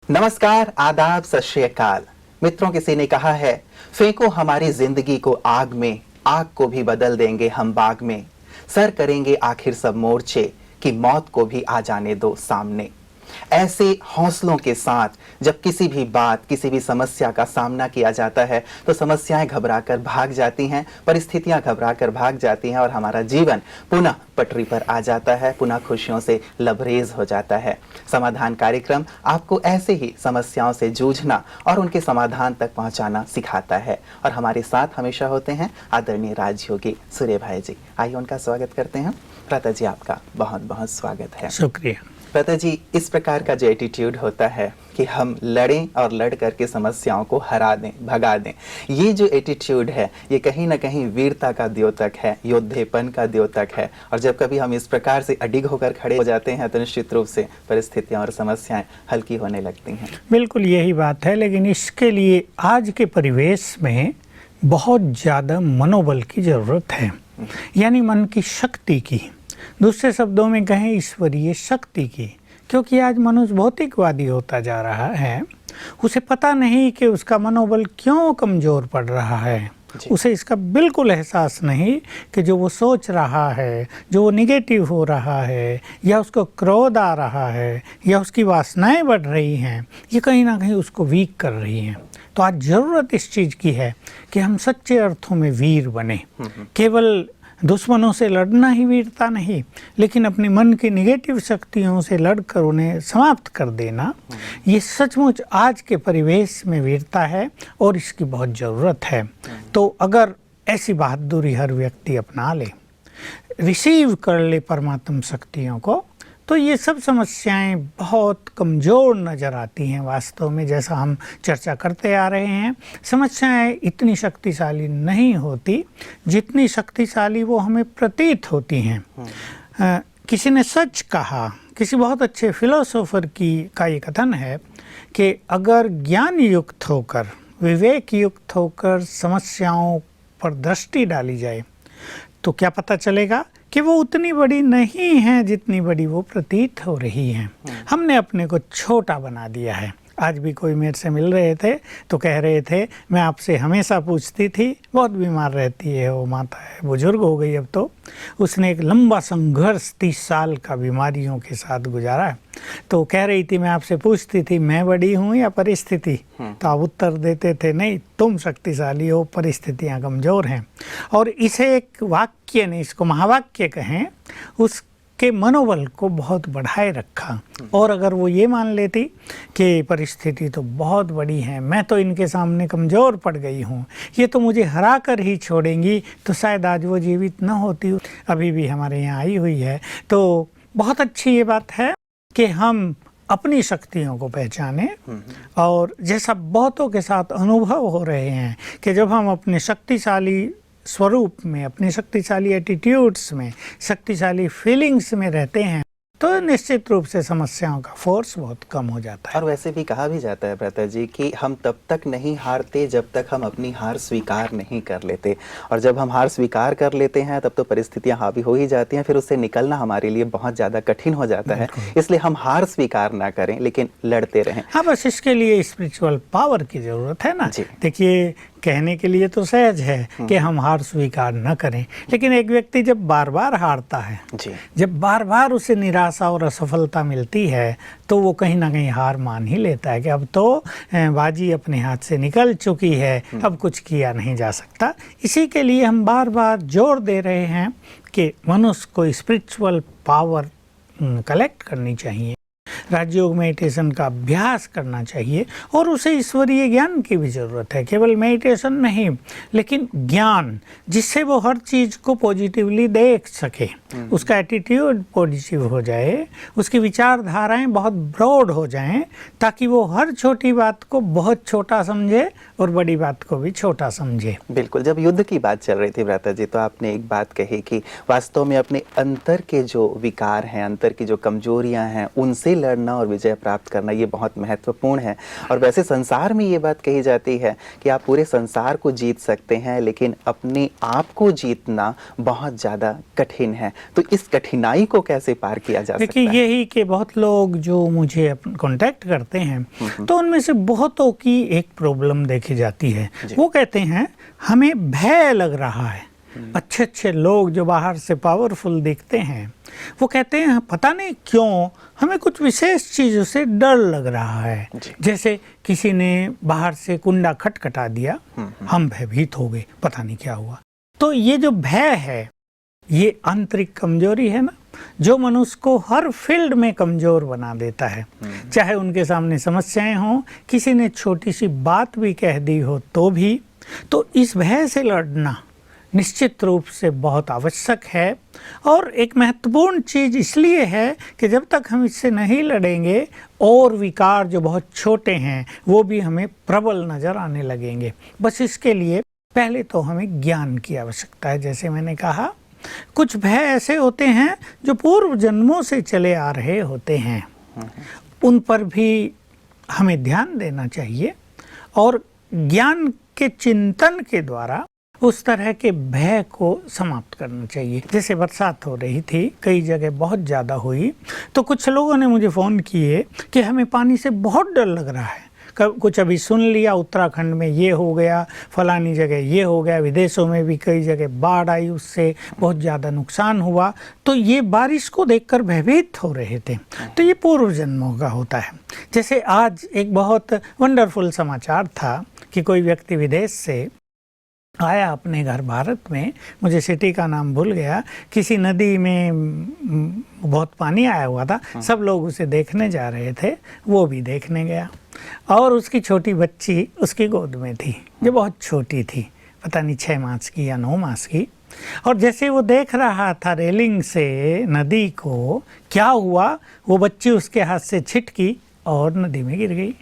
नमस्कार, आदाब, सत श्री अकाल। मित्रों, किसी ने कहा है, फेंको हमारी जिंदगी को आग में, आग को भी बदल देंगे हम बाग में। सर करेंगे आखिर सब मोर्चे, कि मौत को भी आ जाने दो सामने। ऐसे हौसलों के साथ जब किसी भी बात, किसी भी समस्या का सामना किया जाता है तो समस्याएं घबराकर भाग जाती हैं, परिस्थितियां घबराकर भाग जाती हैं और हमारा जीवन पुनः पटरी पर आ जाता है, पुनः खुशियों से लबरेज हो जाता है। समाधान कार्यक्रम आपको ऐसे ही समस्याओं से जूझना और उनके समाधान तक पहुंचाना सिखाता है और हमारे साथ हमेशा होते हैं आदरणीय राजयोगी सूर्य भाई जी। आइए उनका स्वागत करते हैं। प्रातः जी, आपका बहुत बहुत स्वागत है। शुक्रिया। प्रातः जी, इस प्रकार का जो एटीट्यूड होता है कि हम लड़ें और लड़ करके समस्याओं को हरा दें, भगा दें, ये जो एटीट्यूड है ये कहीं ना कहीं वीरता का द्योतक है, योद्धेपन का द्योतक है। और जब कभी हम इस प्रकार से अडिग होकर खड़े हो जाते हैं तो निश्चित रूप से परिस्थितियां और समस्याएं हल्की होने लगती हैं। बिल्कुल यही बात है, लेकिन इसके लिए आज के परिवेश में बहुत ज़्यादा मनोबल की ज़रूरत है, यानी मन की शक्ति की, दूसरे शब्दों में कहें ईश्वरीय शक्ति की। क्योंकि आज मनुष्य भौतिकवादी होता जा रहा है, उसे पता नहीं कि उसका मनोबल क्यों कमज़ोर पड़ रहा है। उसे इसका बिल्कुल एहसास नहीं कि जो वो सोच रहा है, जो वो निगेटिव हो रहा है, या उसको क्रोध आ रहा है, या उसकी वासनाएं बढ़ रही हैं, ये कहीं ना कहीं उसको वीक कर रही हैं। तो आज ज़रूरत इस चीज़ की है कि हम सच्चे अर्थों में वीर बने। केवल दुश्मनों से लड़ना ही वीरता नहीं, लेकिन अपने मन की निगेटिव शक्तियों से लड़कर उन्हें समाप्त कर देना, ये सचमुच आज के परिवेश में वीरता है और इसकी बहुत ज़रूरत है। तो अगर ऐसी बहादुरी हर व्यक्ति अपना ले, रिसीव कर ले परमात्म शक्तियों को, तो ये सब समस्याएं बहुत कमज़ोर नज़र आती हैं। वास्तव में जैसा हम चर्चा करते आ रहे हैं, समस्याएं इतनी शक्तिशाली नहीं होती जितनी शक्तिशाली वो हमें प्रतीत होती हैं। किसी ने सच कहा, किसी बहुत अच्छे फिलोसोफर का ये कथन है कि अगर ज्ञान युक्त होकर, विवेक युक्त होकर समस्याओं पर दृष्टि डाली जाए तो क्या पता चलेगा कि वो उतनी बड़ी नहीं है जितनी बड़ी वो प्रतीत हो रही हैं। हमने अपने को छोटा बना दिया है। आज भी कोई मेरे से मिल रहे थे तो कह रहे थे, मैं आपसे हमेशा पूछती थी, बहुत बीमार रहती है वो, माता है, बुजुर्ग हो गई अब तो। उसने एक लंबा संघर्ष 30 साल का बीमारियों के साथ गुजारा है। तो कह रही थी, मैं आपसे पूछती थी, मैं बड़ी हूँ या परिस्थिति? तो आप उत्तर देते थे, नहीं, तुम शक्तिशाली हो, परिस्थितियाँ कमज़ोर हैं। और इसे एक वाक्य ने, इसको महावाक्य कहें, उस के मनोबल को बहुत बढ़ाए रखा। और अगर वो ये मान लेती कि परिस्थिति तो बहुत बड़ी है, मैं तो इनके सामने कमज़ोर पड़ गई हूँ, ये तो मुझे हरा कर ही छोड़ेंगी, तो शायद आज वो जीवित न होती, अभी भी हमारे यहाँ आई हुई है। तो बहुत अच्छी ये बात है कि हम अपनी शक्तियों को पहचानें। और जैसा बहुतों के साथ अनुभव हो रहे हैं कि जब हम अपने शक्तिशाली स्वरूप में, अपनी शक्तिशाली एटीट्यूड्स में, शक्तिशाली फीलिंग्स में रहते हैं, तो निश्चित रूप से समस्याओं का फोर्स बहुत कम हो जाता है। और वैसे भी कहा भी जाता है प्रातः जी कि हम तब तक नहीं हारते जब तक हम अपनी हार स्वीकार नहीं कर लेते, और जब हम हार स्वीकार कर लेते हैं तब तो परिस्थितियां हावी हो ही जाती हैं, फिर उससे निकलना हमारे लिए बहुत ज़्यादा कठिन हो जाता है। इसलिए हम हार स्वीकार ना करें, लेकिन लड़ते रहें। हाँ, बस इसके लिए स्पिरिचुअल पावर की ज़रूरत है ना। देखिए, कहने के लिए तो सहज है कि हम हार स्वीकार न करें, लेकिन एक व्यक्ति जब बार बार हारता है, जब बार बार उसे निराशा और असफलता मिलती है, तो वो कहीं ना कहीं हार मान ही लेता है कि अब तो बाजी अपने हाथ से निकल चुकी है, अब कुछ किया नहीं जा सकता। इसी के लिए हम बार बार जोर दे रहे हैं कि मनुष्य को स्पिरिचुअल पावर कलेक्ट करनी चाहिए, राजयोग मेडिटेशन का अभ्यास करना चाहिए, और उसे ईश्वरीय ज्ञान की भी ज़रूरत है। केवल मेडिटेशन नहीं, लेकिन ज्ञान, जिससे वो हर चीज़ को पॉजिटिवली देख सके, उसका एटीट्यूड पॉजिटिव हो जाए, उसकी विचारधाराएं बहुत ब्रॉड हो जाएं, ताकि वो हर छोटी बात को बहुत छोटा समझे और बड़ी बात को भी छोटा समझे। बिल्कुल, जब युद्ध की बात चल रही थी प्रातः जी, तो आपने एक बात कही कि वास्तव में अपने अंतर के जो विकार हैं, अंतर की जो कमजोरियां हैं, उनसे लड़ करना और विजय प्राप्त करना ये बहुत महत्वपूर्ण है। और वैसे संसार में ये बात कही जाती है कि आप पूरे संसार को जीत सकते हैं, लेकिन अपने आप को जीतना बहुत ज़्यादा कठिन है। तो इस कठिनाई को कैसे पार किया जा सकता है? देखिए, यही कि बहुत लोग जो मुझे कांटेक्ट करते हैं तो उनमें से बहुतों की एक प्रॉब्लम देखी जाती है। वो कहते हैं हमें भय लग रहा है। अच्छे अच्छे लोग जो बाहर से पावरफुल दिखते हैं वो कहते हैं पता नहीं क्यों हमें कुछ विशेष चीज़ों से डर लग रहा है। जैसे किसी ने बाहर से कुंडा खटखटा दिया, हम भयभीत हो गए, पता नहीं क्या हुआ। तो ये जो भय है ये आंतरिक कमजोरी है ना, जो मनुष्य को हर फील्ड में कमजोर बना देता है। चाहे उनके सामने समस्याएं हों, किसी ने छोटी सी बात भी कह दी हो तो भी। तो इस भय से लड़ना निश्चित रूप से बहुत आवश्यक है। और एक महत्वपूर्ण चीज़ इसलिए है कि जब तक हम इससे नहीं लड़ेंगे और विकार जो बहुत छोटे हैं वो भी हमें प्रबल नज़र आने लगेंगे। बस इसके लिए पहले तो हमें ज्ञान की आवश्यकता है। जैसे मैंने कहा, कुछ भय ऐसे होते हैं जो पूर्व जन्मों से चले आ रहे होते हैं, उन पर भी हमें ध्यान देना चाहिए और ज्ञान के चिंतन के द्वारा उस तरह के भय को समाप्त करना चाहिए। जैसे बरसात हो रही थी, कई जगह बहुत ज़्यादा हुई, तो कुछ लोगों ने मुझे फ़ोन किए कि हमें पानी से बहुत डर लग रहा है। कुछ अभी सुन लिया उत्तराखंड में ये हो गया, फलानी जगह ये हो गया, विदेशों में भी कई जगह बाढ़ आई, उससे बहुत ज़्यादा नुकसान हुआ। तो ये बारिश को देखकर भयभीत हो रहे थे। तो ये पूर्व जन्मों का होता है। जैसे आज एक बहुत वंडरफुल समाचार था कि कोई व्यक्ति विदेश से आया अपने घर भारत में, मुझे सिटी का नाम भूल गया, किसी नदी में बहुत पानी आया हुआ था, सब लोग उसे देखने जा रहे थे, वो भी देखने गया और उसकी छोटी बच्ची उसकी गोद में थी जो बहुत छोटी थी, पता नहीं 6 मास की या 9 मास की। और जैसे वो देख रहा था रेलिंग से नदी को, क्या हुआ, वो बच्ची उसके हाथ से छिटकी और नदी में गिर गई।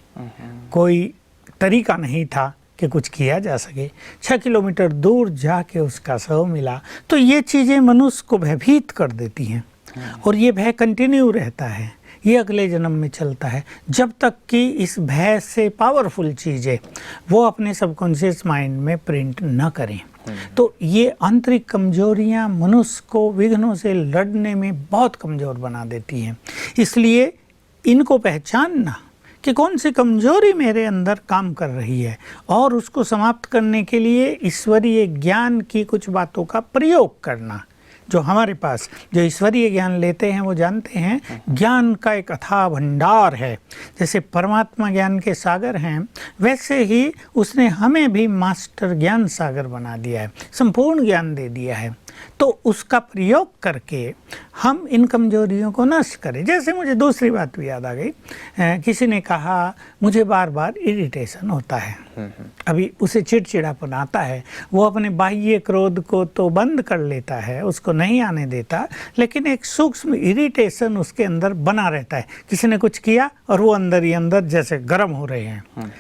कोई तरीका नहीं था कि कुछ किया जा सके। 6 किलोमीटर दूर जाके उसका शव मिला। तो ये चीज़ें मनुष्य को भयभीत कर देती हैं और ये भय कंटिन्यू रहता है, ये अगले जन्म में चलता है, जब तक कि इस भय से पावरफुल चीज़ें वो अपने सबकॉन्शियस माइंड में प्रिंट न करें। तो ये आंतरिक कमजोरियां मनुष्य को विघ्नों से लड़ने में बहुत कमज़ोर बना देती हैं। इसलिए इनको पहचानना कि कौन सी कमजोरी मेरे अंदर काम कर रही है और उसको समाप्त करने के लिए ईश्वरीय ज्ञान की कुछ बातों का प्रयोग करना। जो हमारे पास जो ईश्वरीय ज्ञान लेते हैं वो जानते हैं ज्ञान का एक अथाह भंडार है। जैसे परमात्मा ज्ञान के सागर हैं, वैसे ही उसने हमें भी मास्टर ज्ञान सागर बना दिया है, संपूर्ण ज्ञान दे दिया है। तो उसका प्रयोग करके हम इन कमजोरियों को नष्ट करें। जैसे मुझे दूसरी बात भी याद आ गई, किसी ने कहा मुझे बार बार इरिटेशन होता है, अभी उसे चिड़चिड़ापन आता है, वो अपने बाह्य क्रोध को तो बंद कर लेता है, उसको नहीं आने देता, लेकिन एक सूक्ष्म इरिटेशन उसके अंदर बना रहता है। किसी ने कुछ किया और वो अंदर ही अंदर जैसे गर्म हो रहे हैं।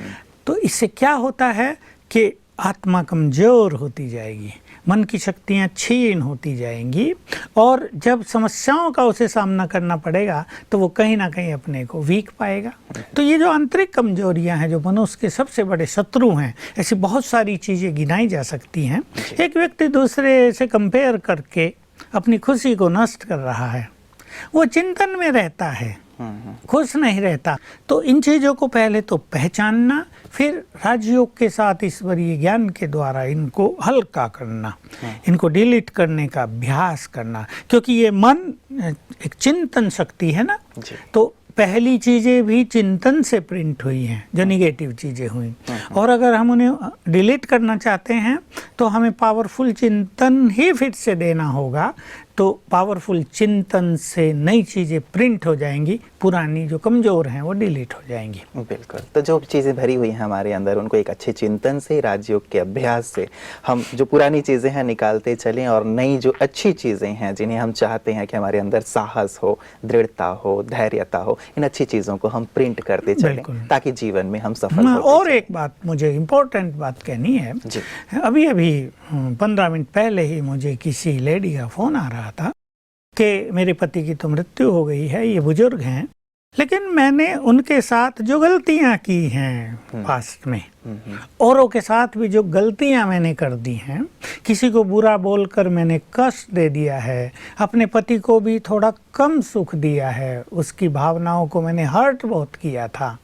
तो इससे क्या होता है कि आत्मा कमज़ोर होती जाएगी, मन की शक्तियाँ क्षीण होती जाएंगी और जब समस्याओं का उसे सामना करना पड़ेगा तो वो कहीं ना कहीं अपने को वीक पाएगा। तो ये जो आंतरिक कमजोरियां हैं जो मनुष्य के सबसे बड़े शत्रु हैं, ऐसी बहुत सारी चीज़ें गिनाई जा सकती हैं। एक व्यक्ति दूसरे से कंपेयर करके अपनी खुशी को नष्ट कर रहा है, वो चिंतन में रहता है, खुश नहीं रहता। तो इन चीज़ों को पहले तो पहचानना, फिर राजयोग के साथ ईश्वरीय ज्ञान के द्वारा इनको हल्का करना, इनको डिलीट करने का अभ्यास करना। क्योंकि ये मन एक चिंतन शक्ति है ना, तो पहली चीज़ें भी चिंतन से प्रिंट हुई हैं जो निगेटिव चीज़ें हुई, और अगर हम उन्हें डिलीट करना चाहते हैं तो हमें पावरफुल चिंतन ही फिर से देना होगा। तो पावरफुल चिंतन से नई चीज़ें प्रिंट हो जाएंगी, पुरानी जो कमज़ोर हैं वो डिलीट हो जाएंगी। बिल्कुल। तो जो चीज़ें भरी हुई हैं हमारे अंदर, उनको एक अच्छे चिंतन से, राजयोग के अभ्यास से हम जो पुरानी चीज़ें हैं निकालते चलें और नई जो अच्छी चीज़ें हैं जिन्हें हम चाहते हैं कि हमारे अंदर साहस हो, दृढ़ता हो, धैर्यता हो, इन अच्छी चीज़ों को हम प्रिंट करते चलें ताकि जीवन में हम सफल हो। और एक बात मुझे इम्पोर्टेंट बात कहनी है, अभी 15 मिनट पहले ही मुझे किसी लेडी का फ़ोन आ रहा था कि मेरे पति की तो मृत्यु हो गई है, ये बुजुर्ग हैं लेकिन मैंने उनके साथ जो गलतियां की हैं पास्ट में, औरों के साथ भी जो गलतियां मैंने कर दी हैं, किसी को बुरा बोलकर मैंने कष्ट दे दिया है, अपने पति को भी थोड़ा कम सुख दिया है, उसकी भावनाओं को मैंने हर्ट बहुत किया था,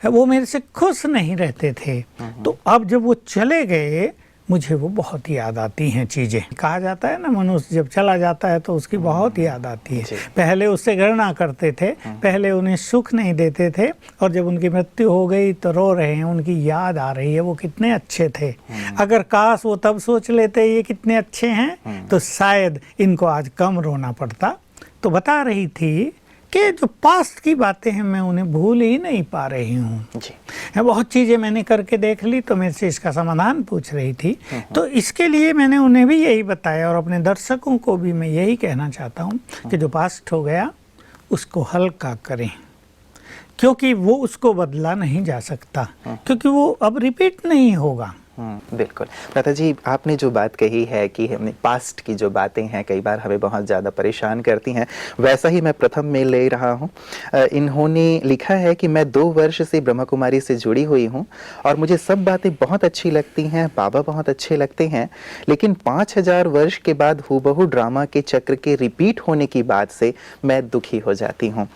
वो मेरे से खुश नहीं रहते थे। तो अब जब वो चले गए, मुझे वो बहुत याद आती हैं चीज़ें। कहा जाता है ना, मनुष्य जब चला जाता है तो उसकी बहुत याद आती है। पहले उससे घृणा करते थे, पहले उन्हें सुख नहीं देते थे, और जब उनकी मृत्यु हो गई तो रो रहे हैं, उनकी याद आ रही है, वो कितने अच्छे थे। अगर काश वो तब सोच लेते ये कितने अच्छे हैं, तो शायद इनको आज कम रोना पड़ता। तो बता रही थी कि जो पास्ट की बातें हैं मैं उन्हें भूल ही नहीं पा रही हूँ। बहुत चीज़ें मैंने करके देख ली, तो मेरे से इसका समाधान पूछ रही थी। तो इसके लिए मैंने उन्हें भी यही बताया, और अपने दर्शकों को भी मैं यही कहना चाहता हूँ कि जो पास्ट हो गया उसको हल्का करें, क्योंकि वो उसको बदला नहीं जा सकता, क्योंकि वो अब रिपीट नहीं होगा। बिल्कुल दादा जी, आपने जो बात कही है कि हमने पास्ट की जो बातें हैं कई बार हमें बहुत ज़्यादा परेशान करती हैं, वैसा ही मैं प्रथम मेल ले रहा हूँ। इन्होंने लिखा है कि मैं 2 वर्ष से ब्रह्मा कुमारी से जुड़ी हुई हूँ और मुझे सब बातें बहुत अच्छी लगती हैं, बाबा बहुत अच्छे लगते हैं, लेकिन 5000 वर्ष के बाद हूबहू ड्रामा के चक्र के रिपीट होने की बात से मैं दुखी हो जाती हूँ।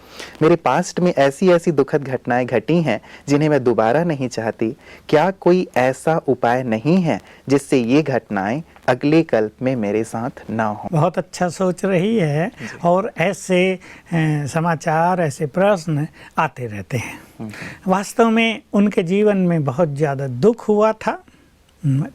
मेरे पास्ट में ऐसी ऐसी दुखद घटनाएं घटी हैं जिन्हें मैं दोबारा नहीं चाहती। क्या कोई ऐसा उपाय नहीं है जिससे ये घटनाएं अगले कल्प में मेरे साथ ना हो? बहुत अच्छा सोच रही है, और ऐसे समाचार, ऐसे प्रश्न आते रहते हैं। वास्तव में उनके जीवन में बहुत ज़्यादा दुख हुआ था।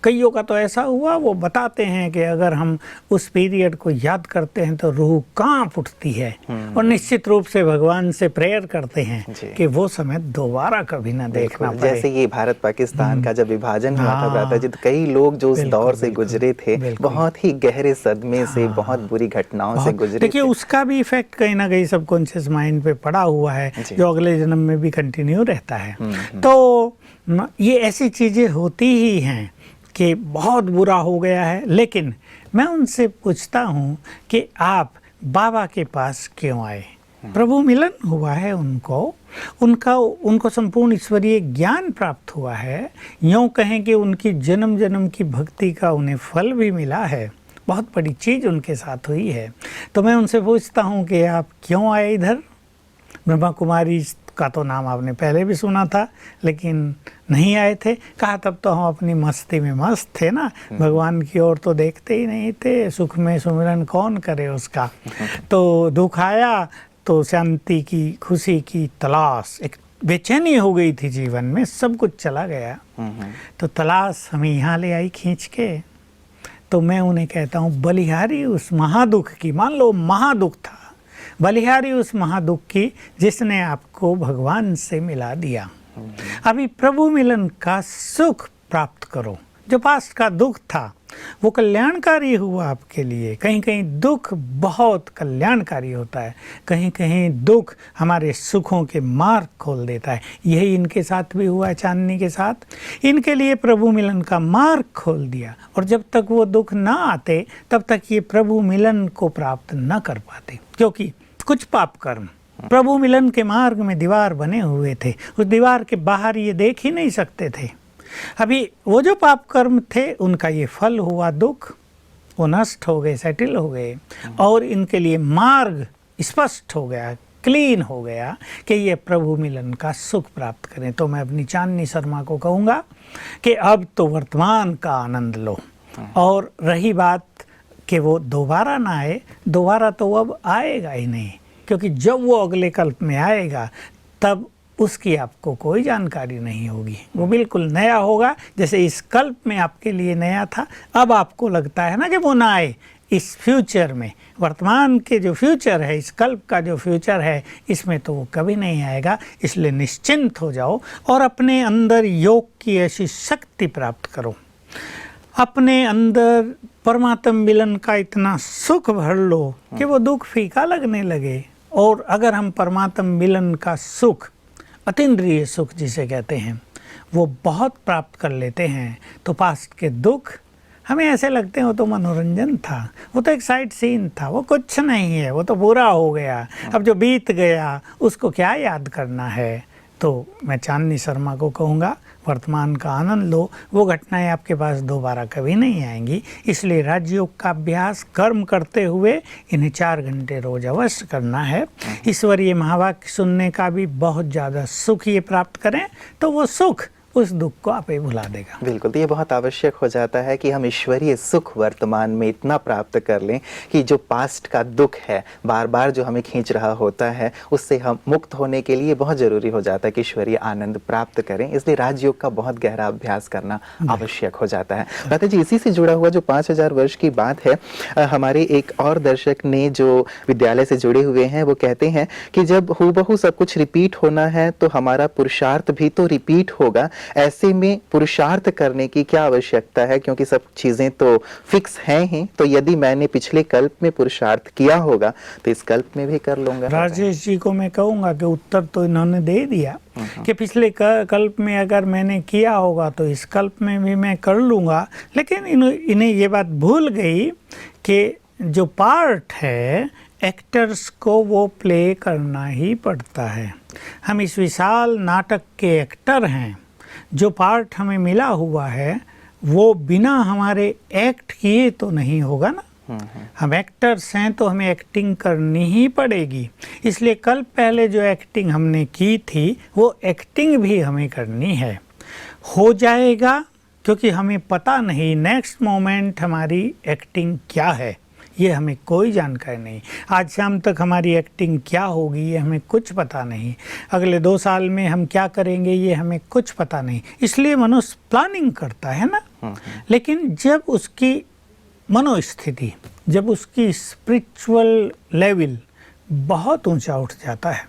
कईयों का तो ऐसा हुआ, वो बताते हैं कि अगर हम उस पीरियड को याद करते हैं तो रूह कांप उठती है, और निश्चित रूप से भगवान से प्रेयर करते हैं कि वो समय दोबारा कभी ना देखना पड़े। जैसे ये भारत पाकिस्तान का जब विभाजन हुआ था भ्राता जी, तो कई लोग जो उस दौर से गुजरे थे, बहुत ही गहरे सदमे से, बहुत बुरी घटनाओं से गुजरे। देखिए, उसका भी इफेक्ट कहीं ना कहीं सबकॉन्शियस माइंड पे पड़ा हुआ है, जो अगले जन्म में भी कंटिन्यू रहता है। तो ये ऐसी चीज़ें होती ही हैं कि बहुत बुरा हो गया है। लेकिन मैं उनसे पूछता हूँ कि आप बाबा के पास क्यों आए? प्रभु मिलन हुआ है उनको संपूर्ण ईश्वरीय ज्ञान प्राप्त हुआ है। यूँ कहें कि उनकी जन्म जन्म की भक्ति का उन्हें फल भी मिला है, बहुत बड़ी चीज़ उनके साथ हुई है। तो मैं उनसे पूछता हूँ कि आप क्यों आए इधर? ब्रह्मा कुमारी का तो नाम आपने पहले भी सुना था, लेकिन नहीं आए थे। कहा तब तो हम अपनी मस्ती में मस्त थे ना, भगवान की ओर तो देखते ही नहीं थे, सुख में सुमिरन कौन करे उसका। तो दुख आया तो शांति की, खुशी की तलाश, एक बेचैनी हो गई थी जीवन में, सब कुछ चला गया। तो तलाश हमें यहाँ ले आई खींच के। तो मैं उन्हें कहता हूँ, बलिहारी उस महादुख की, मान लो महादुख था, बलिहारी उस महादुख की जिसने आपको भगवान से मिला दिया। अभी प्रभु मिलन का सुख प्राप्त करो। जो पास्ट का दुख था वो कल्याणकारी हुआ आपके लिए। कहीं कहीं दुख बहुत कल्याणकारी होता है, कहीं कहीं दुख हमारे सुखों के मार्ग खोल देता है। यही इनके साथ भी हुआ है, चांदनी के साथ। इनके लिए प्रभु मिलन का मार्ग खोल दिया, और जब तक वो दुख ना आते तब तक ये प्रभु मिलन को प्राप्त न कर पाते, क्योंकि कुछ पाप कर्म प्रभु मिलन के मार्ग में दीवार बने हुए थे। उस दीवार के बाहर ये देख ही नहीं सकते थे। अभी वो जो पाप कर्म थे उनका ये फल हुआ दुख, वो नष्ट हो गए, सेटल हो गए, और इनके लिए मार्ग स्पष्ट हो गया, क्लीन हो गया कि ये प्रभु मिलन का सुख प्राप्त करें। तो मैं अपनी चांदनी शर्मा को कहूँगा कि अब तो वर्तमान का आनंद लो। और रही बात कि वो दोबारा ना आए, दोबारा तो अब आएगा ही नहीं, क्योंकि जब वो अगले कल्प में आएगा तब उसकी आपको कोई जानकारी नहीं होगी। वो बिल्कुल नया होगा, जैसे इस कल्प में आपके लिए नया था। अब आपको लगता है ना कि वो ना आए, इस फ्यूचर में, वर्तमान के जो फ्यूचर है, इस कल्प का जो फ्यूचर है, इसमें तो वो कभी नहीं आएगा। इसलिए निश्चिंत हो जाओ और अपने अंदर योग की ऐसी शक्ति प्राप्त करो, अपने अंदर परमात्म मिलन का इतना सुख भर लो कि वो दुख फीका लगने लगे। और अगर हम परमात्म मिलन का सुख, अतीन्द्रिय सुख जिसे कहते हैं, वो बहुत प्राप्त कर लेते हैं, तो पास्ट के दुख हमें ऐसे लगते हैं वो तो मनोरंजन था, वो तो एक साइड सीन था, वो कुछ नहीं है, वो तो पूरा हो गया, अब जो बीत गया उसको क्या याद करना है। तो मैं चांदनी शर्मा को कहूँगा, वर्तमान का आनंद लो, वो घटनाएं आपके पास दोबारा कभी नहीं आएंगी। इसलिए राजयोग का अभ्यास कर्म करते हुए इन्हें 4 घंटे रोज अवश्य करना है। ईश्वरीय महावाक्य सुनने का भी बहुत ज़्यादा सुख ये प्राप्त करें तो वो सुख उस दुख को आप ही भुला देगा। बिल्कुल, तो ये बहुत आवश्यक हो जाता है कि हम ईश्वरीय सुख वर्तमान में इतना प्राप्त कर लें कि जो पास्ट का दुख है, बार बार जो हमें खींच रहा होता है, उससे हम मुक्त होने के लिए बहुत ज़रूरी हो जाता है कि ईश्वरीय आनंद प्राप्त करें। इसलिए राजयोग का बहुत गहरा अभ्यास करना आवश्यक हो जाता है। माता जी, इसी से जुड़ा हुआ जो 5000 वर्ष की बात है, हमारे एक और दर्शक ने जो विद्यालय से जुड़े हुए हैं वो कहते हैं कि जब हूबहू सब कुछ रिपीट होना है तो हमारा पुरुषार्थ भी तो रिपीट होगा। ऐसे में पुरुषार्थ करने की क्या आवश्यकता है, क्योंकि सब चीजें तो फिक्स हैं ही। तो यदि मैंने पिछले कल्प में पुरुषार्थ किया होगा तो इस कल्प में भी कर लूंगा। राजेश जी को मैं कहूँगा कि उत्तर तो इन्होंने दे दिया कि पिछले कल्प में अगर मैंने किया होगा तो इस कल्प में भी मैं कर लूँगा। लेकिन इन्हें ये बात भूल गई कि जो पार्ट है एक्टर्स को वो प्ले करना ही पड़ता है। हम इस विशाल नाटक के एक्टर हैं। जो पार्ट हमें मिला हुआ है वो बिना हमारे एक्ट किए तो नहीं होगा ना। हम एक्टर्स हैं तो हमें एक्टिंग करनी ही पड़ेगी। इसलिए कल पहले जो एक्टिंग हमने की थी वो एक्टिंग भी हमें करनी है। हो जाएगा, क्योंकि हमें पता नहीं नेक्स्ट मोमेंट हमारी एक्टिंग क्या है, ये हमें कोई जानकारी नहीं। आज शाम तक हमारी एक्टिंग क्या होगी ये हमें कुछ पता नहीं। अगले 2 साल में हम क्या करेंगे ये हमें कुछ पता नहीं। इसलिए मनुष्य प्लानिंग करता है ना। लेकिन जब उसकी मनोस्थिति, जब उसकी स्पिरिचुअल लेवल बहुत ऊंचा उठ जाता है,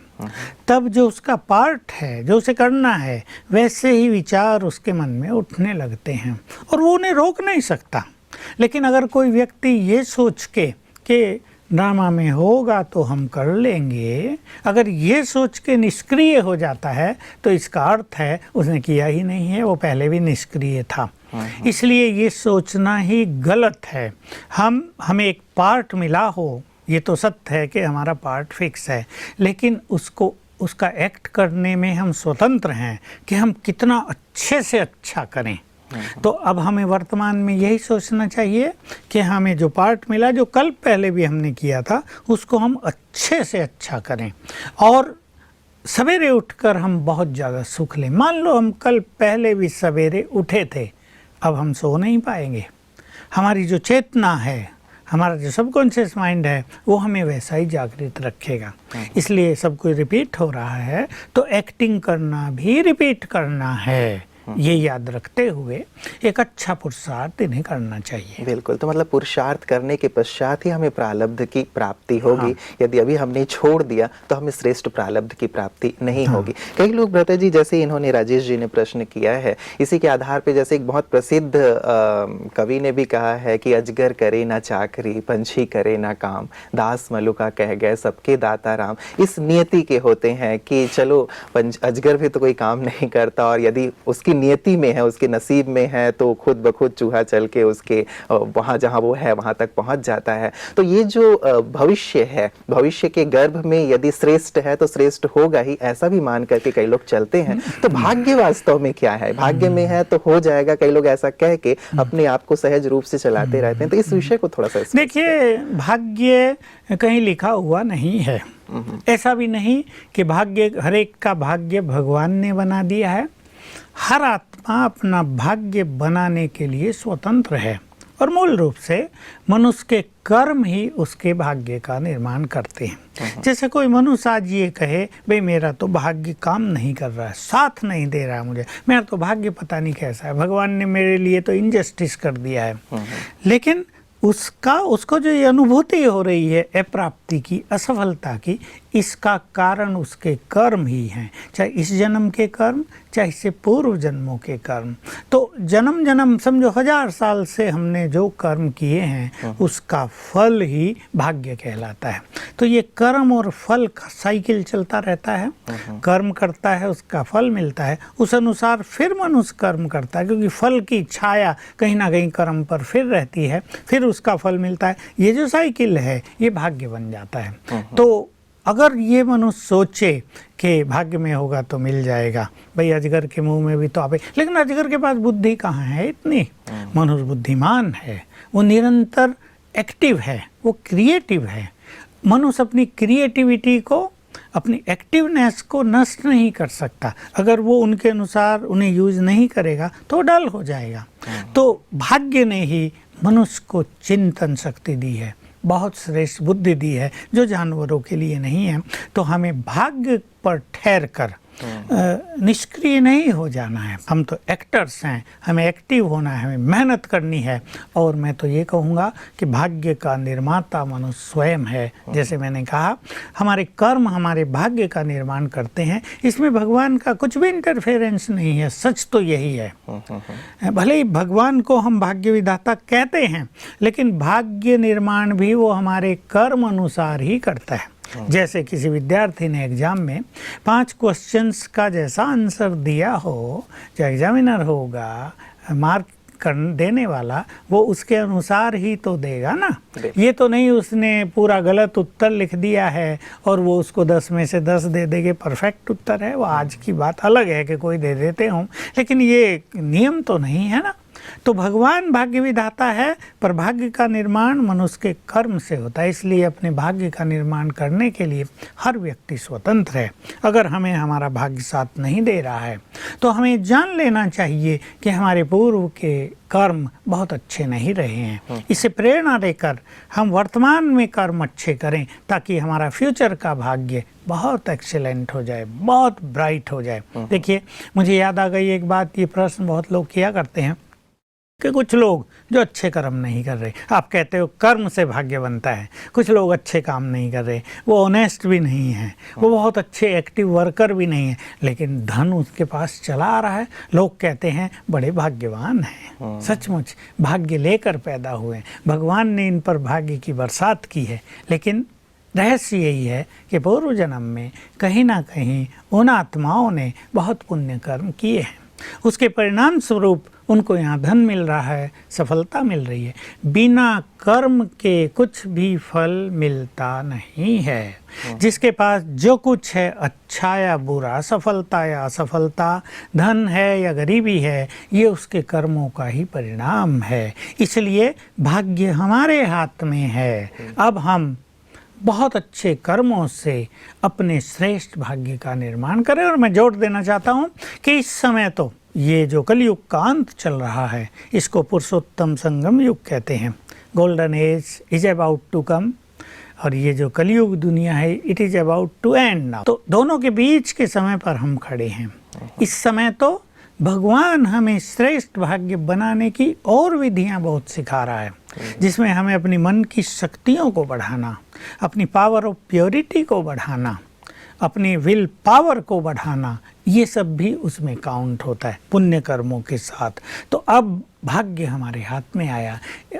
तब जो उसका पार्ट है, जो उसे करना है, वैसे ही विचार उसके मन में उठने लगते हैं और वो उन्हें रोक नहीं सकता। लेकिन अगर कोई व्यक्ति ये सोच के कि ड्रामा में होगा तो हम कर लेंगे, अगर ये सोच के निष्क्रिय हो जाता है तो इसका अर्थ है उसने किया ही नहीं है, वो पहले भी निष्क्रिय था। इसलिए ये सोचना ही गलत है। हमें एक पार्ट मिला हो, ये तो सत्य है कि हमारा पार्ट फिक्स है, लेकिन उसका एक्ट करने में हम स्वतंत्र हैं कि हम कितना अच्छे से अच्छा करें। तो अब हमें वर्तमान में यही सोचना चाहिए कि हमें जो पार्ट मिला, जो कल पहले भी हमने किया था, उसको हम अच्छे से अच्छा करें और सवेरे उठकर हम बहुत ज़्यादा सुख लें। मान लो हम कल पहले भी सवेरे उठे थे, अब हम सो नहीं पाएंगे। हमारी जो चेतना है, हमारा जो सबकॉन्शियस माइंड है, वो हमें वैसा ही जागृत रखेगा। इसलिए सब कुछ रिपीट हो रहा है तो एक्टिंग करना भी रिपीट करना है। ये याद रखते हुए एक अच्छा पुरुषार्थ इन्हें करना चाहिए। बिल्कुल, तो मतलब पुरुषार्थ करने के पश्चात ही हमें प्रारब्ध की प्राप्ति होगी। यदि अभी हमने छोड़ दिया तो हमें श्रेष्ठ प्रारब्ध की प्राप्ति नहीं होगी। कई लोग भ्राता जी, जैसे इन्होंने राजेश जी ने प्रश्न किया है, इसी के आधार पे जैसे एक बहुत प्रसिद्ध कवि ने भी कहा है कि अजगर करे ना चाकरी, पंछी करे ना काम, दास मलुका कह गए सबके दाता राम। इस नियति के होते हैं कि चलो अजगर भी तो कोई काम नहीं करता, और यदि उसकी नियति में है, उसके नसीब में है, तो खुद ब खुद चूहा चल के उसके वहाँ जहाँ वो है वहाँ तक पहुँच जाता है। तो ये जो भविष्य है, भविष्य के गर्भ में यदि श्रेष्ठ है तो श्रेष्ठ होगा ही, ऐसा भी मान करके कई लोग चलते हैं। तो भाग्य वास्तव में क्या है? भाग्य में है तो हो जाएगा, कई लोग ऐसा कह के अपने आप को सहज रूप से चलाते रहते हैं। तो इस विषय को थोड़ा सा देखिए, भाग्य कहीं लिखा हुआ नहीं है। ऐसा भी नहीं कि भाग्य, हर एक का भाग्य भगवान ने बना दिया है। हर आत्मा अपना भाग्य बनाने के लिए स्वतंत्र है और मूल रूप से मनुष्य के कर्म ही उसके भाग्य का निर्माण करते हैं। जैसे कोई मनुष्य आज ये कहे, भाई मेरा तो भाग्य काम नहीं कर रहा है, साथ नहीं दे रहा है मुझे, मेरा तो भाग्य पता नहीं कैसा है, भगवान ने मेरे लिए तो इनजस्टिस कर दिया है। लेकिन उसको जो ये अनुभूति हो रही है अप्राप्त व्यक्ति की असफलता की इसका कारण उसके कर्म ही हैं, चाहे इस जन्म के कर्म, चाहे इससे पूर्व जन्मों के कर्म। तो जन्म जन्म समझो 1000 साल से हमने जो कर्म किए हैं उसका फल ही भाग्य कहलाता है। तो ये कर्म और फल का साइकिल चलता रहता है। कर्म करता है, उसका फल मिलता है, उस अनुसार फिर मनुष्य कर्म करता है, क्योंकि फल की छाया कहीं ना कहीं कर्म पर फिर रहती है, फिर उसका फल मिलता है। ये जो साइकिल है ये भाग्य बन जाता है। तो अगर ये मनुष्य सोचे कि भाग्य में होगा तो मिल जाएगा, भाई अजगर के मुंह में भी तो आवे, लेकिन अजगर के पास बुद्धि कहाँ है इतनी। मनुष्य बुद्धिमान है, वो निरंतर एक्टिव है, वो क्रिएटिव है। मनुष्य अपनी क्रिएटिविटी को, अपनी एक्टिवनेस को नष्ट नहीं कर सकता। अगर वो उनके अनुसार उन्हें यूज नहीं करेगा तो डल हो जाएगा। तो भाग्य ने ही मनुष्य को चिंतन शक्ति दी है, बहुत श्रेष्ठ बुद्धि दी है जो जानवरों के लिए नहीं है। तो हमें भाग्य पर ठहर कर निष्क्रिय नहीं हो जाना है। हम तो एक्टर्स हैं, हमें एक्टिव होना है, हमें मेहनत करनी है। और मैं तो ये कहूँगा कि भाग्य का निर्माता मनुष्य स्वयं है। जैसे मैंने कहा, हमारे कर्म हमारे भाग्य का निर्माण करते हैं, इसमें भगवान का कुछ भी इंटरफेरेंस नहीं है। सच तो यही है। भले ही भगवान को हम भाग्य विधाता कहते हैं, लेकिन भाग्य निर्माण भी वो हमारे कर्म अनुसार ही करता है। जैसे किसी विद्यार्थी ने एग्जाम में 5 क्वेश्चंस का जैसा आंसर दिया हो, जो एग्जामिनर होगा, मार्क देने वाला, वो उसके अनुसार ही तो देगा ना। ये तो नहीं उसने पूरा गलत उत्तर लिख दिया है और वो उसको 10 में से 10 दे देंगे, परफेक्ट उत्तर है वो। आज की बात अलग है कि कोई दे देते हों, लेकिन ये नियम तो नहीं है ना। तो भगवान भाग्य विधाता है, पर भाग्य का निर्माण मनुष्य के कर्म से होता है। इसलिए अपने भाग्य का निर्माण करने के लिए हर व्यक्ति स्वतंत्र है। अगर हमें हमारा भाग्य साथ नहीं दे रहा है तो हमें जान लेना चाहिए कि हमारे पूर्व के कर्म बहुत अच्छे नहीं रहे हैं। इससे प्रेरणा लेकर हम वर्तमान में कर्म अच्छे करें, ताकि हमारा फ्यूचर का भाग्य बहुत एक्सीलेंट हो जाए, बहुत ब्राइट हो जाए। देखिए, मुझे याद आ गई एक बात, ये प्रश्न बहुत लोग किया करते हैं कि कुछ लोग जो अच्छे कर्म नहीं कर रहे, आप कहते हो कर्म से भाग्य बनता है, कुछ लोग अच्छे काम नहीं कर रहे, वो ऑनेस्ट भी नहीं है, वो बहुत अच्छे एक्टिव वर्कर भी नहीं है, लेकिन धन उसके पास चला आ रहा है, लोग कहते हैं बड़े भाग्यवान हैं। सचमुच भाग्य लेकर पैदा हुए, भगवान ने इन पर भाग्य की बरसात की है। लेकिन रहस्य यही है कि पूर्व जन्म में कहीं ना कहीं उन आत्माओं ने बहुत पुण्य कर्म किए हैं, उसके परिणाम स्वरूप उनको यहाँ धन मिल रहा है, सफलता मिल रही है। बिना कर्म के कुछ भी फल मिलता नहीं है। जिसके पास जो कुछ है, अच्छा या बुरा, सफलता या असफलता, धन है या गरीबी है, ये उसके कर्मों का ही परिणाम है। इसलिए भाग्य हमारे हाथ में है। अब हम बहुत अच्छे कर्मों से अपने श्रेष्ठ भाग्य का निर्माण करें। और मैं जोर देना चाहता हूँ कि इस समय तो ये जो कलयुग का अंत चल रहा है, इसको पुरुषोत्तम संगम युग कहते हैं। Golden age is about to come, और ये जो कलयुग दुनिया है, it is about to end now. तो दोनों के बीच के समय पर हम खड़े हैं। इस समय तो भगवान हमें श्रेष्ठ भाग्य बनाने की और विधियां बहुत सिखा रहा है, जिसमें हमें अपनी मन की शक्तियों को बढ़ाना, अपनी पावर ऑफ प्योरिटी को बढ़ाना, अपनी विल पावर को बढ़ाना, ये सब भी उसमें काउंट होता है पुण्य कर्मों के साथ। तो अब भाग्य हमारे हाथ में आया।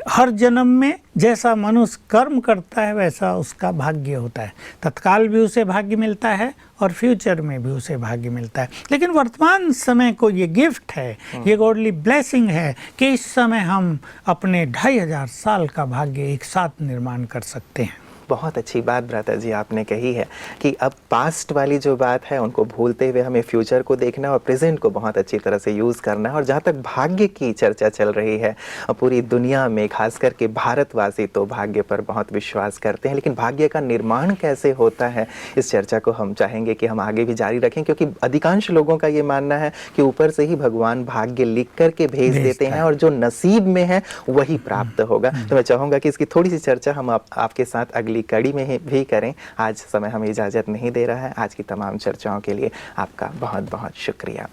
हर जन्म में जैसा मनुष्य कर्म करता है वैसा उसका भाग्य होता है। तत्काल भी उसे भाग्य मिलता है और फ्यूचर में भी उसे भाग्य मिलता है। लेकिन वर्तमान समय को ये गिफ्ट है, ये गॉडली ब्लेसिंग है कि इस समय हम अपने 2500 साल का भाग्य एक साथ निर्माण कर सकते हैं। बहुत अच्छी बात भ्राता जी आपने कही है कि अब पास्ट वाली जो बात है उनको भूलते हुए हमें फ्यूचर को देखना है और प्रेजेंट को बहुत अच्छी तरह से यूज़ करना है। और जहाँ तक भाग्य की चर्चा चल रही है, पूरी दुनिया में खास करके भारतवासी तो भाग्य पर बहुत विश्वास करते हैं, लेकिन भाग्य का निर्माण कैसे होता है, इस चर्चा को हम चाहेंगे कि हम आगे भी जारी रखें, क्योंकि अधिकांश लोगों का ये मानना है कि ऊपर से ही भगवान भाग्य लिख करके भेज देते हैं और जो नसीब में है वही प्राप्त होगा। तो मैं चाहूँगा कि इसकी थोड़ी सी चर्चा हम आपके साथ अगली कड़ी में भी करें। आज समय हमें इजाजत नहीं दे रहा है। आज की तमाम चर्चाओं के लिए आपका बहुत बहुत शुक्रिया।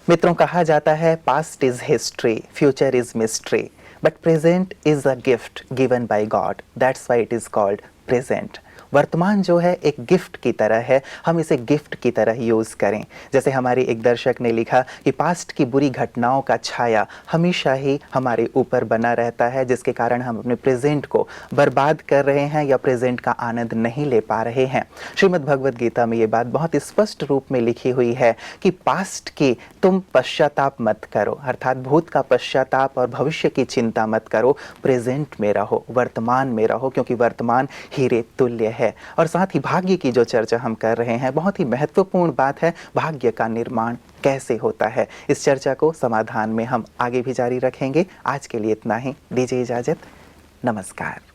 मित्रों, कहा जाता है past is history, future is mystery, but present is a gift given by God, that's why it is called present. वर्तमान जो है एक गिफ्ट की तरह है, हम इसे गिफ्ट की तरह यूज़ करें। जैसे हमारे एक दर्शक ने लिखा कि पास्ट की बुरी घटनाओं का छाया हमेशा ही हमारे ऊपर बना रहता है, जिसके कारण हम अपने प्रेजेंट को बर्बाद कर रहे हैं या प्रेजेंट का आनंद नहीं ले पा रहे हैं। श्रीमद् भगवद गीता में ये बात बहुत स्पष्ट रूप में लिखी हुई है कि पास्ट की तुम पश्चाताप मत करो, अर्थात भूत का पश्चाताप और भविष्य की चिंता मत करो, प्रेजेंट में रहो, वर्तमान में रहो, क्योंकि वर्तमान हीरे तुल्य है। और साथ ही भाग्य की जो चर्चा हम कर रहे हैं, बहुत ही महत्वपूर्ण बात है, भाग्य का निर्माण कैसे होता है। इस चर्चा को समाधान में हम आगे भी जारी रखेंगे। आज के लिए इतना ही, दीजिए इजाजत, नमस्कार।